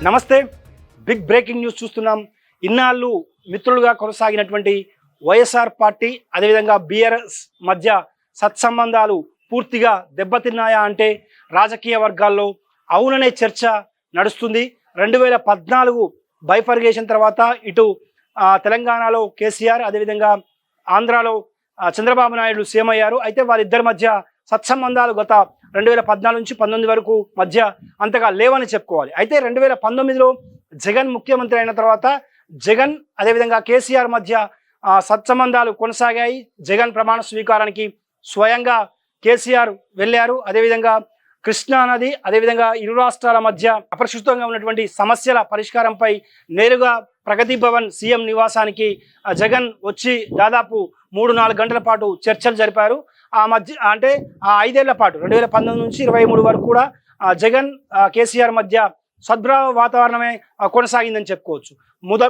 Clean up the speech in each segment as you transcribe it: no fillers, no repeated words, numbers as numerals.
నమస్తే. Big breaking news చూస్తున్నాం. ఇన్నాళ్ళు మిత్రులుగా కొనసాగినటువంటి వైఎస్ఆర్ పార్టీ అదేవిధంగా బీఆర్ఎస్ మధ్య సత్సంబంధాలు పూర్తిగా దెబ్బతిన్నాయా అంటే రాజకీయ వర్గాల్లో అవుననే చర్చ నడుస్తుంది. 2014 బైఫర్గేషన్ తర్వాత ఇటు తెలంగాణలో కేసీఆర్ అదేవిధంగా ఆంధ్రాలో చంద్రబాబు నాయుడు సీఎం అయ్యారు. అయితే వాళ్ళిద్దరి మధ్య సత్సంబంధాలు గత 2014 నుంచి 19 వరకు మధ్య అంతగా లేవని చెప్పుకోవాలి. అయితే 2019లో జగన్ ముఖ్యమంత్రి అయిన తర్వాత జగన్ అదేవిధంగా కేసీఆర్ మధ్య సత్సంబంధాలు కొనసాగాయి. జగన్ ప్రమాణ స్వీకారానికి స్వయంగా కేసీఆర్ వెళ్ళారు. అదేవిధంగా కృష్ణా నది అదేవిధంగా ఇరు రాష్ట్రాల మధ్య అపరిశుద్ధంగా ఉన్నటువంటి సమస్యల పరిష్కారంపై నేరుగా ప్రగతి భవన్ సీఎం నివాసానికి జగన్ వచ్చి దాదాపు 3-4 గంటల పాటు చర్చలు జరిపారు. ఆ మధ్య అంటే ఆ 5 ఏళ్ల పాటు 2019 నుంచి 23 వరకు కూడా జగన్ కేసీఆర్ మధ్య సద్భావ వాతావరణమే కొనసాగిందని చెప్పుకోవచ్చు.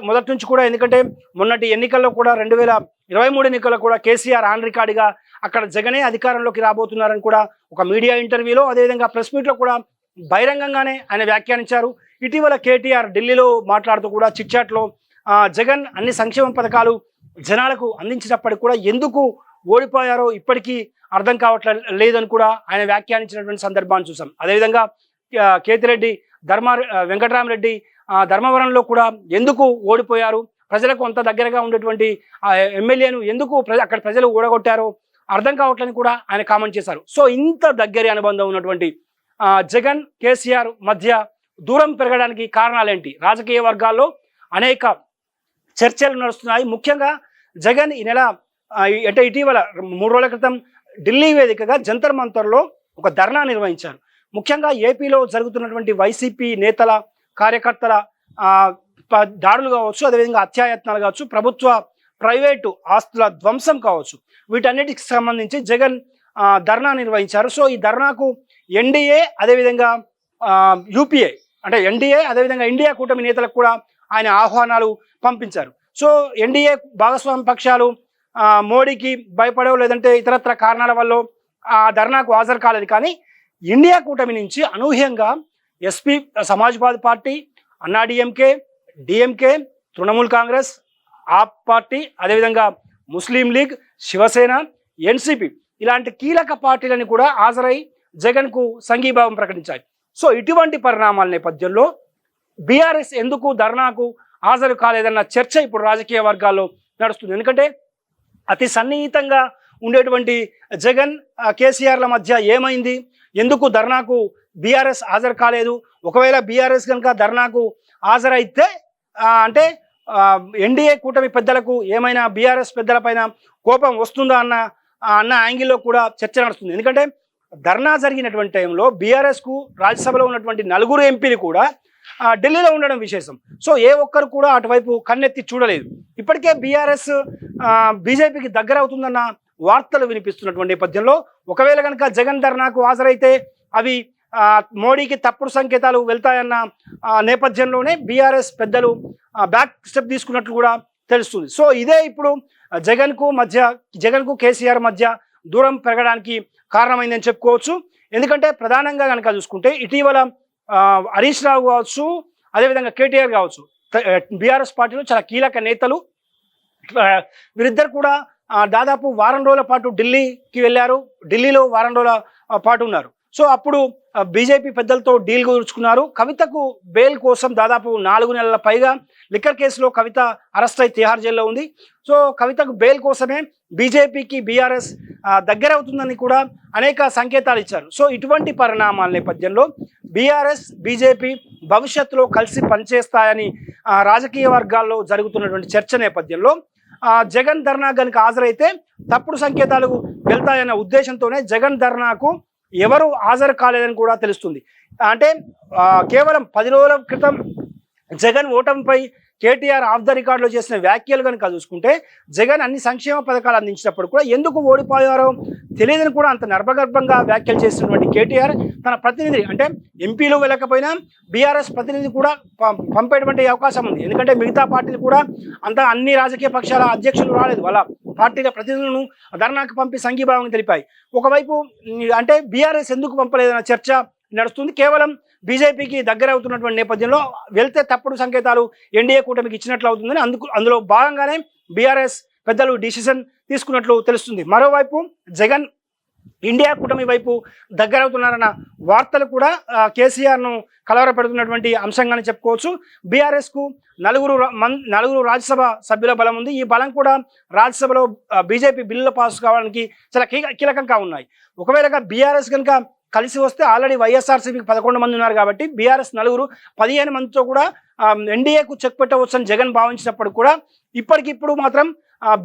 మొదటి నుంచి కూడా, ఎందుకంటే మొన్నటి ఎన్నికల్లో కూడా 2023 ఎన్నికల్లో కూడా కేసీఆర్ ఆన్ రికార్డుగా అక్కడ జగనే అధికారంలోకి రాబోతున్నారని కూడా ఒక మీడియా ఇంటర్వ్యూలో అదేవిధంగా ప్రెస్ మీట్లో కూడా బహిరంగంగానే ఆయన వ్యాఖ్యానించారు. ఇటీవల కేటీఆర్ ఢిల్లీలో మాట్లాడుతూ కూడా చిట్చాట్లో జగన్ అన్ని సంక్షేమ పథకాలు జనాలకు అందించినప్పటికీ కూడా ఎందుకు ఓడిపోయారో ఇప్పటికీ అర్థం లేదని కూడా ఆయన వ్యాఖ్యానించినటువంటి సందర్భాన్ని చూసాం. అదేవిధంగా కేతిరెడ్డి వెంకటరామరెడ్డి ధర్మవరంలో కూడా ఎందుకు ఓడిపోయారు, ప్రజలకు అంత దగ్గరగా ఉండేటువంటి ఎమ్మెల్యేను ఎందుకు అక్కడ ప్రజలు ఓడగొట్టారో అర్థం కావట్లని కూడా ఆయన కామెంట్ చేశారు. సో ఇంత దగ్గరి అనుబంధం ఉన్నటువంటి జగన్ కేసీఆర్ మధ్య దూరం పెరగడానికి కారణాలేంటి? రాజకీయ వర్గాల్లో అనేక చర్చలు నడుస్తున్నాయి. ముఖ్యంగా జగన్ ఈ నెల అంటే ఇటీవల 3 రోజుల క్రితం ఢిల్లీ వేదికగా జంతర్ మంతర్లో ఒక ధర్నా నిర్వహించారు. ముఖ్యంగా ఏపీలో జరుగుతున్నటువంటి వైసీపీ నేతల కార్యకర్తల దాడులు కావచ్చు, అదేవిధంగా హత్యాయత్నాలు కావచ్చు, ప్రైవేటు ఆస్తుల ధ్వంసం కావచ్చు, వీటన్నిటికి సంబంధించి జగన్ ధర్నా నిర్వహించారు. సో ఈ ధర్నాకు ఎన్డీఏ అదేవిధంగా యూపీఏ అంటే ఎన్డీఏ అదేవిధంగా ఇండియా కూటమి నేతలకు కూడా ఆయన ఆహ్వానాలు పంపించారు. సో ఎన్డీఏ భాగస్వామ్య పక్షాలు మోడీకి భయపడో లేదంటే ఇతరత్ర కారణాల వల్ల ఆ ధర్నాకు హాజరు కాలేదు. కానీ ఇండియా కూటమి నుంచి అనూహ్యంగా ఎస్పీ సమాజ్వాదీ పార్టీ, అన్నాడీఎంకే, డిఎంకే, తృణమూల్ కాంగ్రెస్, ఆప్ పార్టీ అదేవిధంగా ముస్లిం లీగ్, శివసేన, ఎన్సిపి ఇలాంటి కీలక పార్టీలని కూడా హాజరై జగన్కు సంఘీభావం ప్రకటించాయి. సో ఇటువంటి పరిణామాల నేపథ్యంలో బీఆర్ఎస్ ఎందుకు ధర్నాకు హాజరు కాలేదన్న చర్చ ఇప్పుడు రాజకీయ వర్గాల్లో నడుస్తుంది. ఎందుకంటే అతి సన్నిహితంగా ఉండేటువంటి జగన్ కేసీఆర్ల మధ్య ఏమైంది, ఎందుకు ధర్నాకు బీఆర్ఎస్ హాజరు కాలేదు, ఒకవేళ బీఆర్ఎస్ కనుక ధర్నాకు హాజరైతే అంటే ఎన్డీఏ కూటమి పెద్దలకు ఏమైనా బీఆర్ఎస్ పెద్దలపైన కోపం వస్తుందా అన్న యాంగిల్లో కూడా చర్చ నడుస్తుంది. ఎందుకంటే ధర్నా జరిగినటువంటి టైంలో బీఆర్ఎస్కు రాజ్యసభలో ఉన్నటువంటి 4 ఎంపీలు కూడా ఢిల్లీలో ఉండడం విశేషం. సో ఏ ఒక్కరు కూడా అటువైపు కన్నెత్తి చూడలేదు. ఇప్పటికే బీఆర్ఎస్ బీజేపీకి దగ్గర అవుతుందన్న వార్తలు వినిపిస్తున్నటువంటి నేపథ్యంలో ఒకవేళ కనుక జగన్ ధర్నాకు హాజరైతే అవి మోడీకి తప్పుడు సంకేతాలు వెళ్తాయన్న నేపథ్యంలోనే బీఆర్ఎస్ పెద్దలు బ్యాక్ స్టెప్ తీసుకున్నట్లు కూడా తెలుస్తుంది. సో ఇదే ఇప్పుడు జగన్కు కేసీఆర్ మధ్య దూరం పెరగడానికి కారణమైందని చెప్పుకోవచ్చు. ఎందుకంటే ప్రధానంగా కనుక చూసుకుంటే ఇటీవల హరీష్ రావు కావచ్చు, అదేవిధంగా కేటీఆర్ కావచ్చు, బీఆర్ఎస్ పార్టీలో చాలా కీలక నేతలు, వీరిద్దరు కూడా దాదాపు వారం రోజుల పాటు ఢిల్లీకి వెళ్ళారు. ఢిల్లీలో వారం రోజుల పాటు ఉన్నారు. సో అప్పుడు బీజేపీ పెద్దలతో డీల్ కుదుర్చుకున్నారు. కవితకు బెయిల్ కోసం దాదాపు 4 నెలల పైగా లిక్కర్ కేసులో కవిత అరెస్ట్ అయి తిహార్ జైల్లో ఉంది. సో కవితకు బెయిల్ కోసమే బీజేపీకి బీఆర్ఎస్ దగ్గర అవుతుందని కూడా అనేక సంకేతాలు ఇచ్చారు. సో ఇటువంటి పరిణామాల నేపథ్యంలో బీఆర్ఎస్ బీజేపీ భవిష్యత్తులో కలిసి పనిచేస్తాయని రాజకీయ వర్గాల్లో జరుగుతున్నటువంటి చర్చ నేపథ్యంలో జగన్ ధర్నా కనుక హాజరైతే తప్పుడు సంకేతాలు వెళ్తాయన్న ఉద్దేశంతోనే జగన్ ధర్నాకు ఎవరు హాజరు కాలేదని కూడా తెలుస్తుంది. అంటే కేవలం 10 రోజుల క్రితం జగన్ ఓటమిపై కేటీఆర్ ఆఫ్ ద రికార్డులో చేసిన వ్యాఖ్యలు కనుక చూసుకుంటే జగన్ అన్ని సంక్షేమ పథకాలు అందించినప్పుడు కూడా ఎందుకు ఓడిపోయారో తెలియదని కూడా అంత నర్భగర్భంగా వ్యాఖ్యలు చేసినటువంటి కేటీఆర్ తన ప్రతినిధి అంటే ఎంపీలు వెళ్ళకపోయినా బీఆర్ఎస్ ప్రతినిధి కూడా పంపేటువంటి అవకాశం ఉంది. ఎందుకంటే మిగతా పార్టీలు కూడా అన్ని రాజకీయ పక్షాల అధ్యక్షులు రాలేదు, వాళ్ళ పార్టీల ప్రతినిధులను ధర్నాకు పంపి సంఘీభావం తెలిపాయి. ఒకవైపు అంటే బీఆర్ఎస్ ఎందుకు పంపలేదన్న చర్చ నడుస్తుంది. కేవలం బీజేపీకి దగ్గర అవుతున్నటువంటి నేపథ్యంలో వెళ్తే తప్పుడు సంకేతాలు ఎన్డీఏ కూటమికి ఇచ్చినట్లు అవుతుందని అందులో భాగంగానే బీఆర్ఎస్ పెద్దలు డిసిషన్ తీసుకున్నట్లు తెలుస్తుంది. మరోవైపు జగన్ ఇండియా కూటమి వైపు దగ్గరవుతున్నారన్న వార్తలు కూడా కేసీఆర్ను కలవరపెడుతున్నటువంటి అంశంగానే చెప్పుకోవచ్చు. బీఆర్ఎస్కు నలుగురు రాజ్యసభ సభ్యుల బలం ఉంది. ఈ బలం కూడా రాజ్యసభలో బీజేపీ బిల్లులు పాస్ కావడానికి చాలా కీలకంగా ఉన్నాయి. ఒకవేళ బీఆర్ఎస్ కనుక కలిసి వస్తే ఆల్రెడీ వైఎస్ఆర్సీపీకి 11 మంది ఉన్నారు కాబట్టి బీఆర్ఎస్ నలుగురు 15 మందితో కూడా ఎన్డీఏకు చెక్ పెట్టవచ్చని జగన్ భావించినప్పుడు కూడా ఇప్పటికిప్పుడు మాత్రం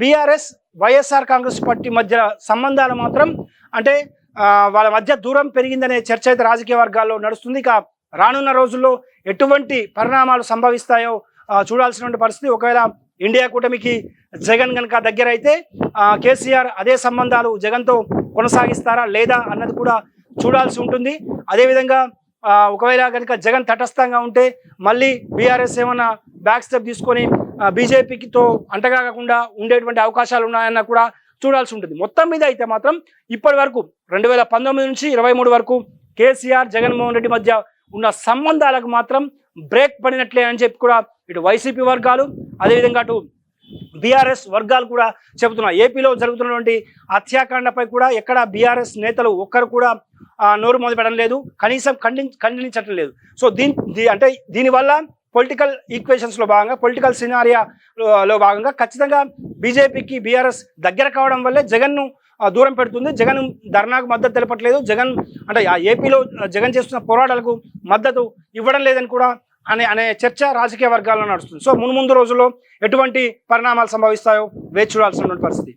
బీఆర్ఎస్ వైఎస్ఆర్ కాంగ్రెస్ పార్టీ మధ్య సంబంధాలు మాత్రం అంటే వాళ్ళ మధ్య దూరం పెరిగిందనే చర్చ అయితే రాజకీయ వర్గాల్లో నడుస్తుంది. ఇక రానున్న రోజుల్లో ఎటువంటి పరిణామాలు సంభవిస్తాయో చూడాల్సినటువంటి పరిస్థితి. ఒకవేళ ఇండియా కూటమికి జగన్ కనుక దగ్గర అయితే కేసీఆర్ అదే సంబంధాలు జగన్తో కొనసాగిస్తారా లేదా అన్నది కూడా చూడాల్సి ఉంటుంది. అదేవిధంగా ఒకవేళ కనుక జగన్ తటస్థంగా ఉంటే మళ్ళీ బీఆర్ఎస్ ఏమన్నా బ్యాక్ స్టెప్ తీసుకొని బీజేపీతో అంటగాకుండా ఉండేటువంటి అవకాశాలు ఉన్నాయన్న కూడా చూడాల్సి ఉంటుంది. మొత్తం మీద అయితే మాత్రం ఇప్పటి వరకు 2019 నుంచి 23 వరకు కేసీఆర్ జగన్మోహన్ రెడ్డి మధ్య ఉన్న సంబంధాలకు మాత్రం బ్రేక్ పడినట్లే అని చెప్పి కూడా ఇటు వైసీపీ వర్గాలు అదేవిధంగా అటు బీఆర్ఎస్ వర్గాలు కూడా చెబుతున్నాయి. ఏపీలో జరుగుతున్నటువంటి హత్యాకాండపై కూడా ఎక్కడ బీఆర్ఎస్ నేతలు ఒక్కరు కూడా నోరు మొదలుపెట్టడం లేదు, కనీసం ఖండించటం లేదు. సో దీనివల్ల పొలిటికల్ ఈక్వేషన్స్లో భాగంగా పొలిటికల్ సినారియాలో భాగంగా ఖచ్చితంగా బీజేపీకి బీఆర్ఎస్ దగ్గర కావడం వల్లే జగన్ను దూరం పెడుతుంది. జగన్ ధర్నాకు మద్దతు తెలపట్లేదు, జగన్ అంటే ఏపీలో జగన్ చేస్తున్న పోరాటాలకు మద్దతు ఇవ్వడం లేదని కూడా అనే చర్చ రాజకీయ వర్గాల్లో నడుస్తుంది. సో ముందు రోజుల్లో ఎటువంటి పరిణామాలు సంభవిస్తాయో వేచి చూడాల్సినటువంటి పరిస్థితి.